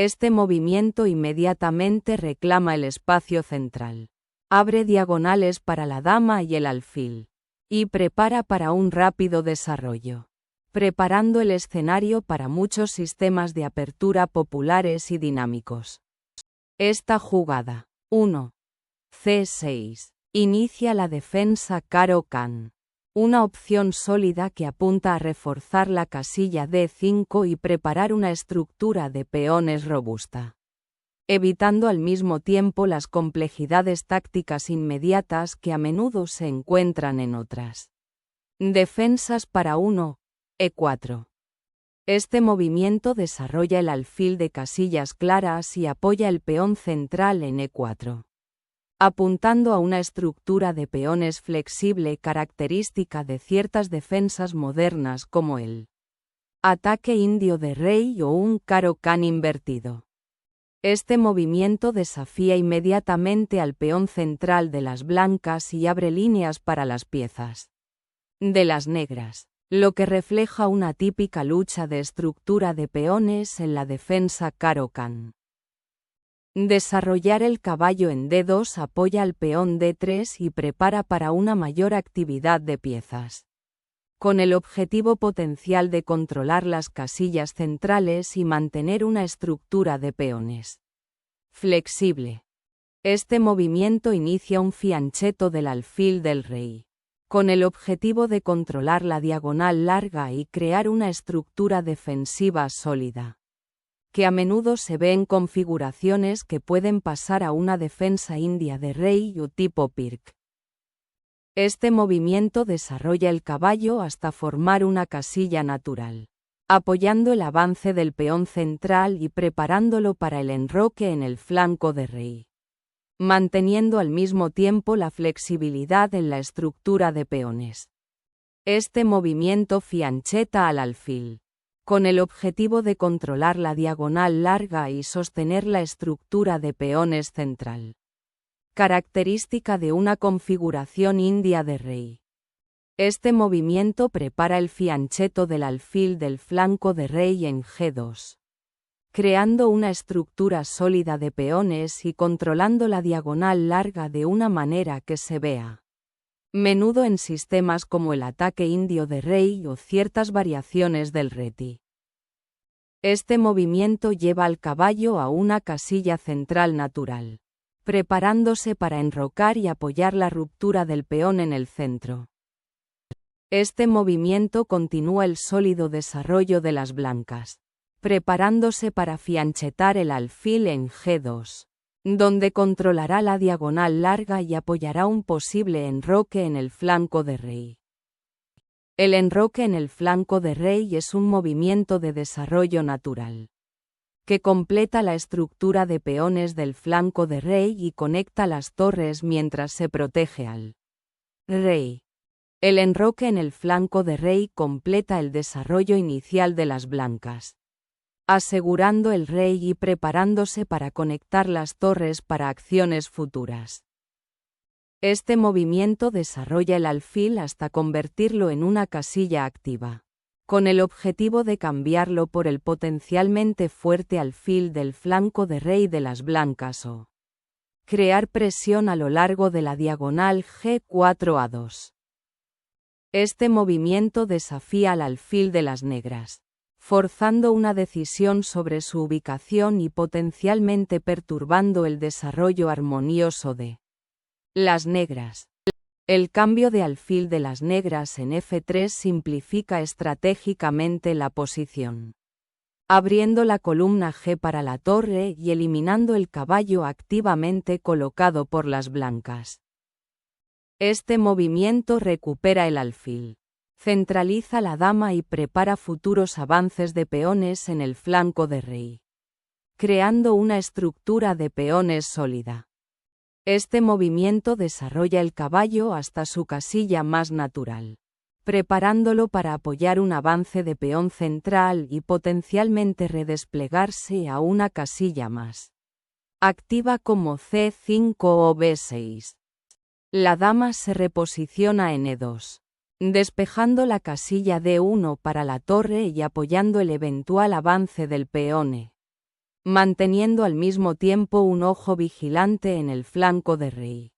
Este movimiento inmediatamente reclama el espacio central. Abre diagonales para la dama y el alfil. Y prepara para un rápido desarrollo. Preparando el escenario para muchos sistemas de apertura populares y dinámicos. Esta jugada. 1. C6. Inicia la defensa Caro-Can. Una opción sólida que apunta a reforzar la casilla D5 y preparar una estructura de peones robusta. Evitando al mismo tiempo las complejidades tácticas inmediatas que a menudo se encuentran en otras. Defensas para 1. E4. Este movimiento desarrolla el alfil de casillas claras y apoya el peón central en E4. Apuntando a una estructura de peones flexible característica de ciertas defensas modernas como el ataque indio de rey o un Caro-Can invertido. Este movimiento desafía inmediatamente al peón central de las blancas y abre líneas para las piezas de las negras, lo que refleja una típica lucha de estructura de peones en la defensa Caro-Can. Desarrollar el caballo en D2 apoya al peón D3 y prepara para una mayor actividad de piezas. Con el objetivo potencial de controlar las casillas centrales y mantener una estructura de peones flexible. Este movimiento inicia un fianchetto del alfil del rey, con el objetivo de controlar la diagonal larga y crear una estructura defensiva sólida, que a menudo se ve en configuraciones que pueden pasar a una defensa india de rey o tipo Pirc. Este movimiento desarrolla el caballo hasta formar una casilla natural, apoyando el avance del peón central y preparándolo para el enroque en el flanco de rey, manteniendo al mismo tiempo la flexibilidad en la estructura de peones. Este movimiento fiancheta al alfil, con el objetivo de controlar la diagonal larga y sostener la estructura de peones central, característica de una configuración india de rey. Este movimiento prepara el fianchetto del alfil del flanco de rey en G2, creando una estructura sólida de peones y controlando la diagonal larga de una manera que se vea menudo en sistemas como el ataque indio de rey o ciertas variaciones del reti. Este movimiento lleva al caballo a una casilla central natural, preparándose para enrocar y apoyar la ruptura del peón en el centro. Este movimiento continúa el sólido desarrollo de las blancas, preparándose para fianchetar el alfil en G2. Donde controlará la diagonal larga y apoyará un posible enroque en el flanco de rey. El enroque en el flanco de rey es un movimiento de desarrollo natural, que completa la estructura de peones del flanco de rey y conecta las torres mientras se protege al rey. El enroque en el flanco de rey completa el desarrollo inicial de las blancas, asegurando el rey y preparándose para conectar las torres para acciones futuras. Este movimiento desarrolla el alfil hasta convertirlo en una casilla activa, con el objetivo de cambiarlo por el potencialmente fuerte alfil del flanco de rey de las blancas o crear presión a lo largo de la diagonal G4A2. Este movimiento desafía al alfil de las negras, forzando una decisión sobre su ubicación y potencialmente perturbando el desarrollo armonioso de las negras. El cambio de alfil de las negras en F3 simplifica estratégicamente la posición, abriendo la columna G para la torre y eliminando el caballo activamente colocado por las blancas. Este movimiento recupera el alfil, centraliza la dama y prepara futuros avances de peones en el flanco de rey, creando una estructura de peones sólida. Este movimiento desarrolla el caballo hasta su casilla más natural, preparándolo para apoyar un avance de peón central y potencialmente redesplegarse a una casilla más activa como C5 o B6. La dama se reposiciona en E2. Despejando la casilla D1 para la torre y apoyando el eventual avance del peón E. manteniendo al mismo tiempo un ojo vigilante en el flanco de rey.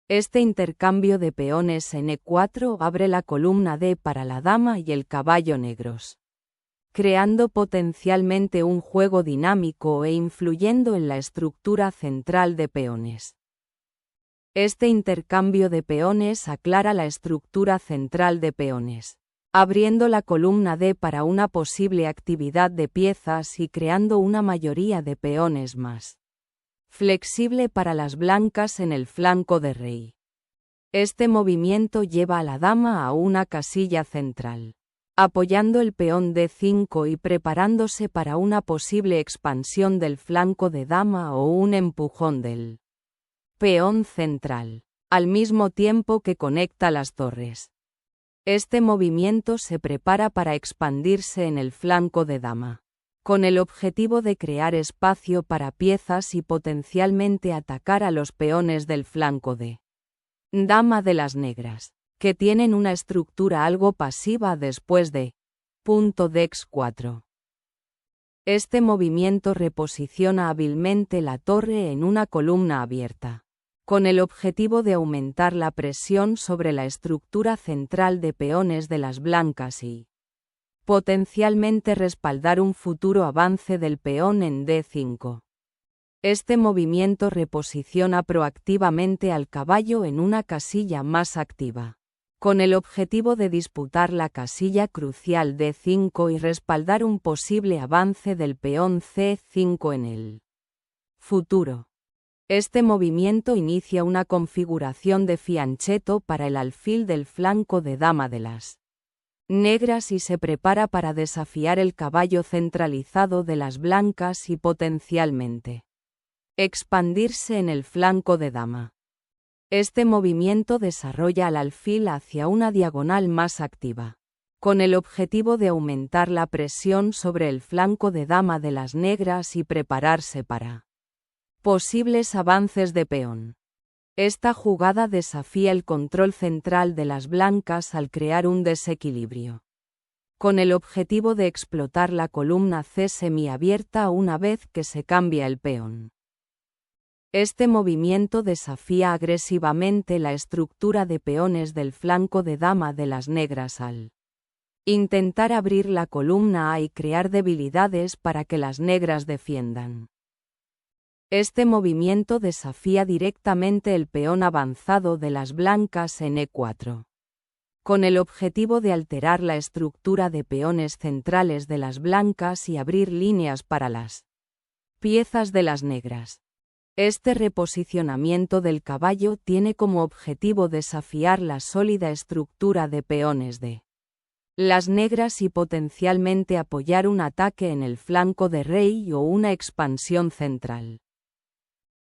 Este intercambio de peones en E4 abre la columna D para la dama y el caballo negros, creando potencialmente un juego dinámico e influyendo en la estructura central de peones. Este intercambio de peones aclara la estructura central de peones, abriendo la columna D para una posible actividad de piezas y creando una mayoría de peones más flexible para las blancas en el flanco de rey. Este movimiento lleva a la dama a una casilla central, apoyando el peón D5 y preparándose para una posible expansión del flanco de dama o un empujón del peón central, al mismo tiempo que conecta las torres. Este movimiento se prepara para expandirse en el flanco de dama, con el objetivo de crear espacio para piezas y potencialmente atacar a los peones del flanco de dama de las negras, que tienen una estructura algo pasiva después de punto Dex4. Este movimiento reposiciona hábilmente la torre en una columna abierta, con el objetivo de aumentar la presión sobre la estructura central de peones de las blancas y potencialmente respaldar un futuro avance del peón en D5. Este movimiento reposiciona proactivamente al caballo en una casilla más activa, con el objetivo de disputar la casilla crucial D5 y respaldar un posible avance del peón C5 en el futuro. Este movimiento inicia una configuración de fianchetto para el alfil del flanco de dama de las negras y se prepara para desafiar el caballo centralizado de las blancas y potencialmente expandirse en el flanco de dama. Este movimiento desarrolla al alfil hacia una diagonal más activa, con el objetivo de aumentar la presión sobre el flanco de dama de las negras y prepararse para posibles avances de peón. Esta jugada desafía el control central de las blancas al crear un desequilibrio, con el objetivo de explotar la columna C semiabierta una vez que se cambia el peón. Este movimiento desafía agresivamente la estructura de peones del flanco de dama de las negras al intentar abrir la columna A y crear debilidades para que las negras defiendan. Este movimiento desafía directamente el peón avanzado de las blancas en E4, con el objetivo de alterar la estructura de peones centrales de las blancas y abrir líneas para las piezas de las negras. Este reposicionamiento del caballo tiene como objetivo desafiar la sólida estructura de peones de las negras y potencialmente apoyar un ataque en el flanco de rey o una expansión central.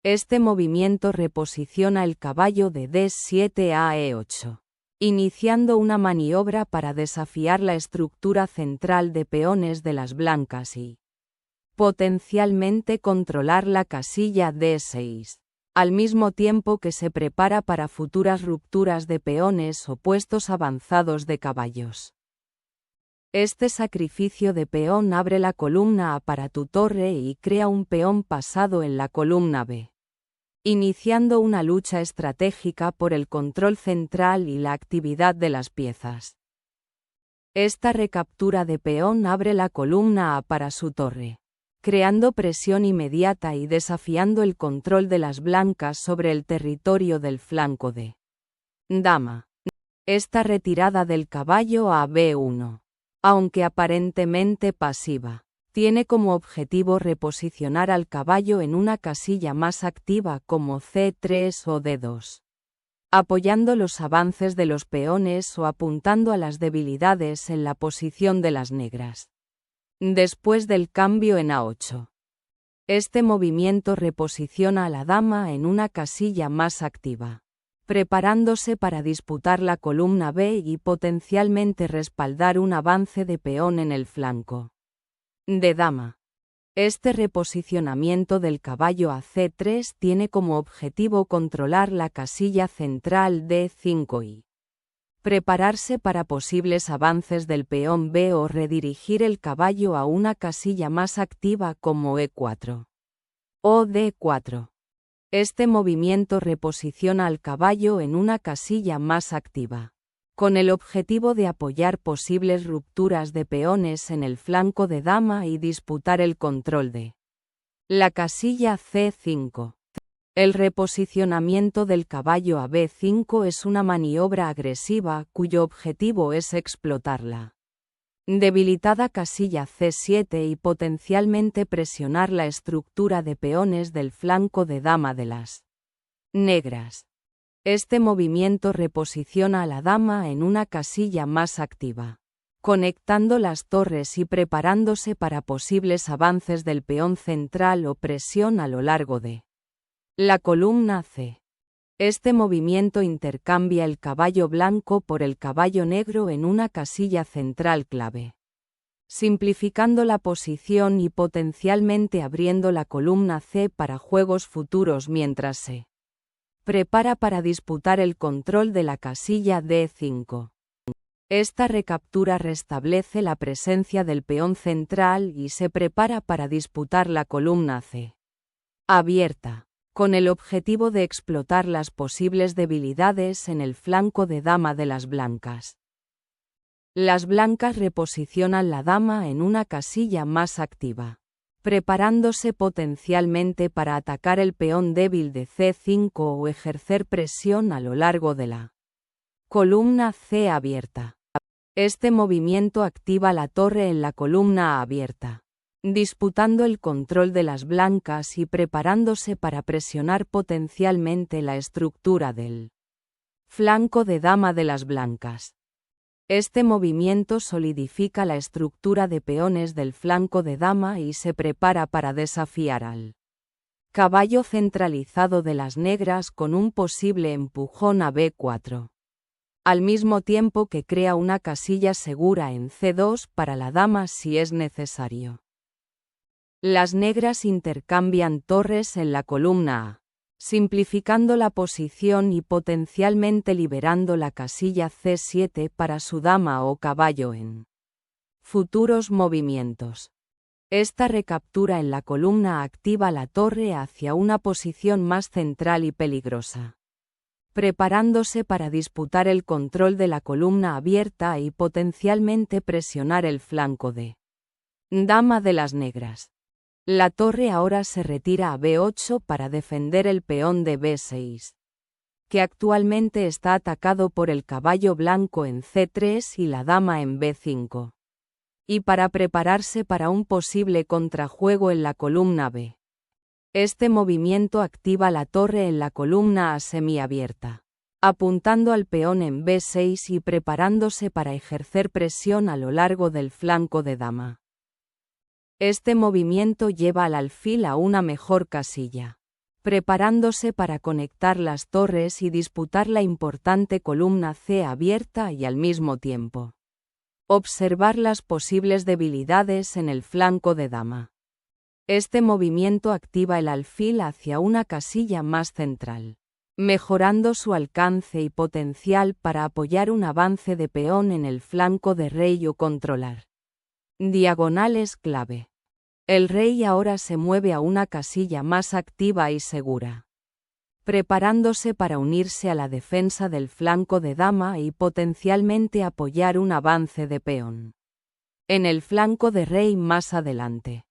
Este movimiento reposiciona el caballo de D7 a E8, iniciando una maniobra para desafiar la estructura central de peones de las blancas y potencialmente controlar la casilla D6, al mismo tiempo que se prepara para futuras rupturas de peones o puestos avanzados de caballos. Este sacrificio de peón abre la columna A para tu torre y crea un peón pasado en la columna B, iniciando una lucha estratégica por el control central y la actividad de las piezas. Esta recaptura de peón abre la columna A para su torre, creando presión inmediata y desafiando el control de las blancas sobre el territorio del flanco de dama. Esta retirada del caballo a B1, aunque aparentemente pasiva, tiene como objetivo reposicionar al caballo en una casilla más activa como C3 o D2, apoyando los avances de los peones o apuntando a las debilidades en la posición de las negras. Después del cambio en A8, este movimiento reposiciona a la dama en una casilla más activa, preparándose para disputar la columna B y potencialmente respaldar un avance de peón en el flanco de dama. Este reposicionamiento del caballo a C3 tiene como objetivo controlar la casilla central D5 y Prepararse para posibles avances del peón B o redirigir el caballo a una casilla más activa como E4 o D4. Este movimiento reposiciona al caballo en una casilla más activa, con el objetivo de apoyar posibles rupturas de peones en el flanco de dama y disputar el control de la casilla C5. El reposicionamiento del caballo a B5 es una maniobra agresiva cuyo objetivo es explotar la debilitada casilla C7 y potencialmente presionar la estructura de peones del flanco de dama de las negras. Este movimiento reposiciona a la dama en una casilla más activa, conectando las torres y preparándose para posibles avances del peón central o presión a lo largo de la columna C. Este movimiento intercambia el caballo blanco por el caballo negro en una casilla central clave, simplificando la posición y potencialmente abriendo la columna C para juegos futuros mientras se prepara para disputar el control de la casilla D5. Esta recaptura restablece la presencia del peón central y se prepara para disputar la columna C abierta, con el objetivo de explotar las posibles debilidades en el flanco de dama de las blancas. Las blancas reposicionan la dama en una casilla más activa, preparándose potencialmente para atacar el peón débil de C5 o ejercer presión a lo largo de la columna C abierta. Este movimiento activa la torre en la columna A abierta, disputando el control de las blancas y preparándose para presionar potencialmente la estructura del flanco de dama de las blancas. Este movimiento solidifica la estructura de peones del flanco de dama y se prepara para desafiar al caballo centralizado de las negras con un posible empujón a B4. Al mismo tiempo que crea una casilla segura en C2 para la dama si es necesario. Las negras intercambian torres en la columna A, simplificando la posición y potencialmente liberando la casilla C7 para su dama o caballo en futuros movimientos. Esta recaptura en la columna activa la torre hacia una posición más central y peligrosa, preparándose para disputar el control de la columna abierta y potencialmente presionar el flanco de dama de las negras. La torre ahora se retira a B8 para defender el peón de B6, que actualmente está atacado por el caballo blanco en C3 y la dama en B5, y para prepararse para un posible contrajuego en la columna B. Este movimiento activa la torre en la columna A semiabierta, apuntando al peón en B6 y preparándose para ejercer presión a lo largo del flanco de dama. Este movimiento lleva al alfil a una mejor casilla, preparándose para conectar las torres y disputar la importante columna C abierta y al mismo tiempo observar las posibles debilidades en el flanco de dama. Este movimiento activa el alfil hacia una casilla más central, mejorando su alcance y potencial para apoyar un avance de peón en el flanco de rey o controlar diagonales clave. El rey ahora se mueve a una casilla más activa y segura, preparándose para unirse a la defensa del flanco de dama y potencialmente apoyar un avance de peón en el flanco de rey más adelante.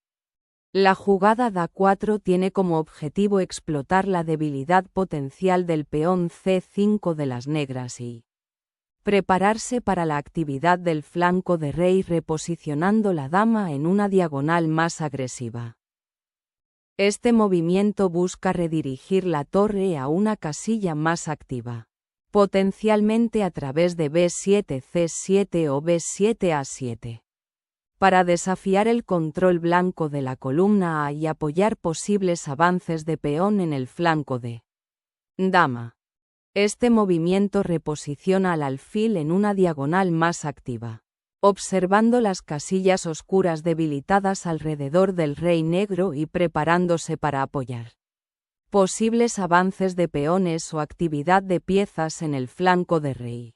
La jugada Da4 tiene como objetivo explotar la debilidad potencial del peón C5 de las negras y prepararse para la actividad del flanco de rey reposicionando la dama en una diagonal más agresiva. Este movimiento busca redirigir la torre a una casilla más activa, potencialmente a través de B7 C7 o B7 A7, para desafiar el control blanco de la columna A y apoyar posibles avances de peón en el flanco de dama. Este movimiento reposiciona al alfil en una diagonal más activa, observando las casillas oscuras debilitadas alrededor del rey negro y preparándose para apoyar posibles avances de peones o actividad de piezas en el flanco de rey.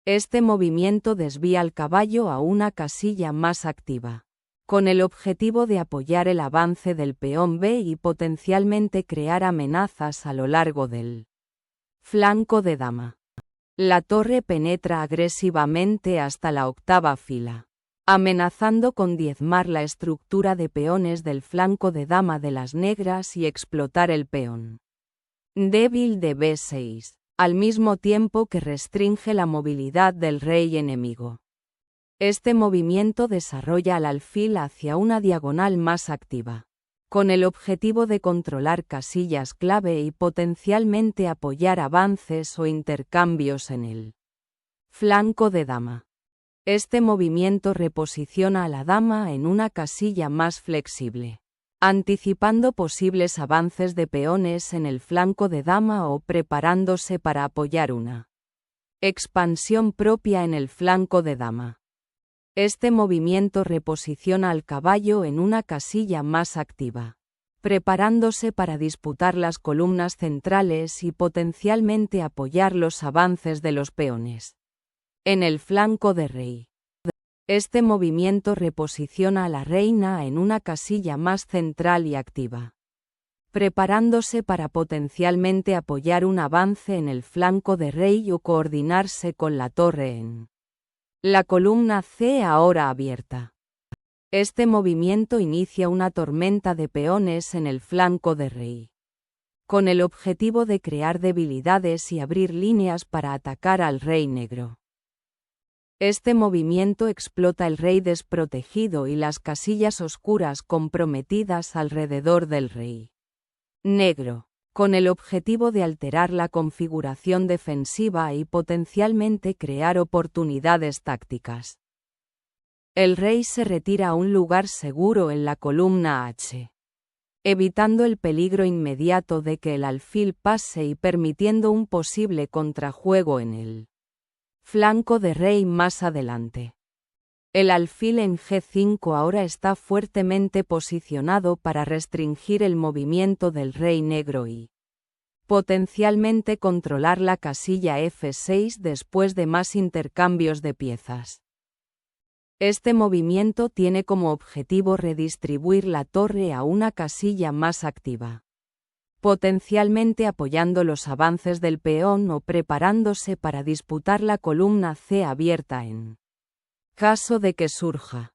Este movimiento desvía al caballo a una casilla más activa, con el objetivo de apoyar el avance del peón B y potencialmente crear amenazas a lo largo del flanco de dama. La torre penetra agresivamente hasta la octava fila, amenazando con diezmar la estructura de peones del flanco de dama de las negras y explotar el peón débil de B6, al mismo tiempo que restringe la movilidad del rey enemigo. Este movimiento desarrolla al alfil hacia una diagonal más activa, con el objetivo de controlar casillas clave y potencialmente apoyar avances o intercambios en el flanco de dama. Este movimiento reposiciona a la dama en una casilla más flexible, anticipando posibles avances de peones en el flanco de dama o preparándose para apoyar una expansión propia en el flanco de dama. Este movimiento reposiciona al caballo en una casilla más activa, preparándose para disputar las columnas centrales y potencialmente apoyar los avances de los peones en el flanco de rey. Este movimiento reposiciona a la reina en una casilla más central y activa, preparándose para potencialmente apoyar un avance en el flanco de rey o coordinarse con la torre en la columna C ahora abierta. Este movimiento inicia una tormenta de peones en el flanco de rey, con el objetivo de crear debilidades y abrir líneas para atacar al rey negro. Este movimiento explota el rey desprotegido y las casillas oscuras comprometidas alrededor del rey negro, con el objetivo de alterar la configuración defensiva y potencialmente crear oportunidades tácticas. El rey se retira a un lugar seguro en la columna H, evitando el peligro inmediato de que el alfil pase y permitiendo un posible contrajuego en el flanco de rey más adelante. El alfil en G5 ahora está fuertemente posicionado para restringir el movimiento del rey negro y potencialmente controlar la casilla F6 después de más intercambios de piezas. Este movimiento tiene como objetivo redistribuir la torre a una casilla más activa, potencialmente apoyando los avances del peón o preparándose para disputar la columna C abierta en caso de que surja.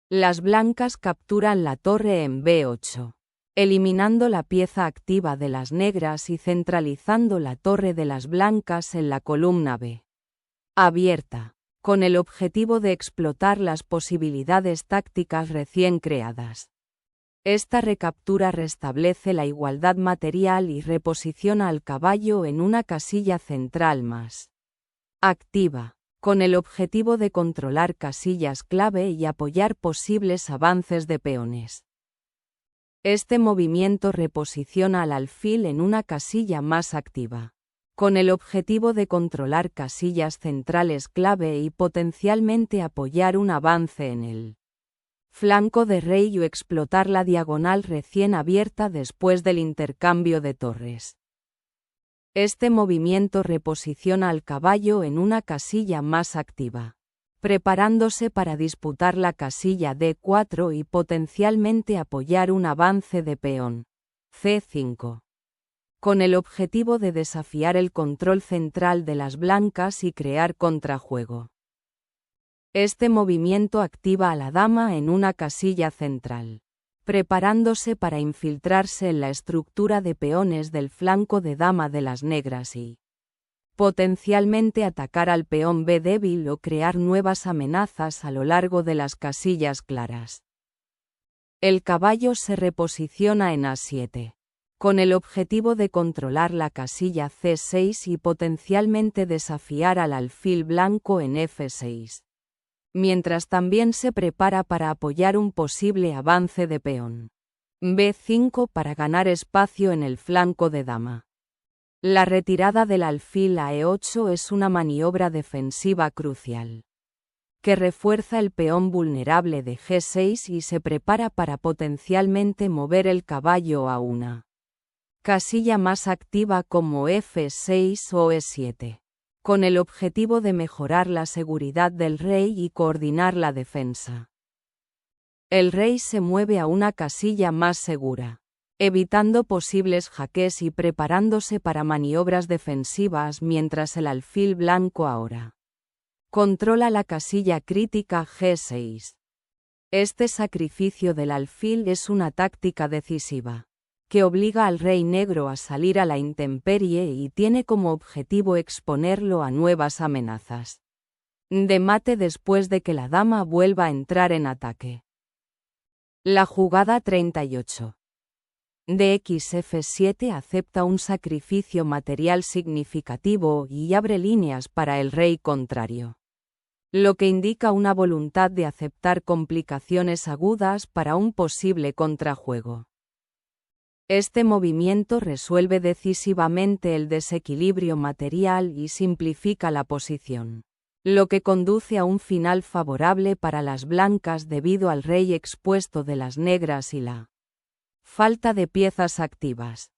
Las blancas capturan la torre en B8, eliminando la pieza activa de las negras y centralizando la torre de las blancas en la columna B abierta, con el objetivo de explotar las posibilidades tácticas recién creadas. Esta recaptura restablece la igualdad material y reposiciona al caballo en una casilla central más activa, con el objetivo de controlar casillas clave y apoyar posibles avances de peones. Este movimiento reposiciona al alfil en una casilla más activa, con el objetivo de controlar casillas centrales clave y potencialmente apoyar un avance en el flanco de rey o explotar la diagonal recién abierta después del intercambio de torres. Este movimiento reposiciona al caballo en una casilla más activa, preparándose para disputar la casilla D4 y potencialmente apoyar un avance de peón C5, con el objetivo de desafiar el control central de las blancas y crear contrajuego. Este movimiento activa a la dama en una casilla central, preparándose para infiltrarse en la estructura de peones del flanco de dama de las negras y potencialmente atacar al peón B débil o crear nuevas amenazas a lo largo de las casillas claras. El caballo se reposiciona en A7, con el objetivo de controlar la casilla C6 y potencialmente desafiar al alfil blanco en F6. Mientras también se prepara para apoyar un posible avance de peón B5 para ganar espacio en el flanco de dama. La retirada del alfil a E8 es una maniobra defensiva crucial, que refuerza el peón vulnerable de G6 y se prepara para potencialmente mover el caballo a una casilla más activa como F6 o E7. con el objetivo de mejorar la seguridad del rey y coordinar la defensa. El rey se mueve a una casilla más segura, evitando posibles jaques y preparándose para maniobras defensivas mientras el alfil blanco ahora controla la casilla crítica G6. Este sacrificio del alfil es una táctica decisiva, que obliga al rey negro a salir a la intemperie y tiene como objetivo exponerlo a nuevas amenazas de mate después de que la dama vuelva a entrar en ataque. La jugada 38. DXF7 acepta un sacrificio material significativo y abre líneas para el rey contrario, lo que indica una voluntad de aceptar complicaciones agudas para un posible contrajuego. Este movimiento resuelve decisivamente el desequilibrio material y simplifica la posición, lo que conduce a un final favorable para las blancas debido al rey expuesto de las negras y la falta de piezas activas.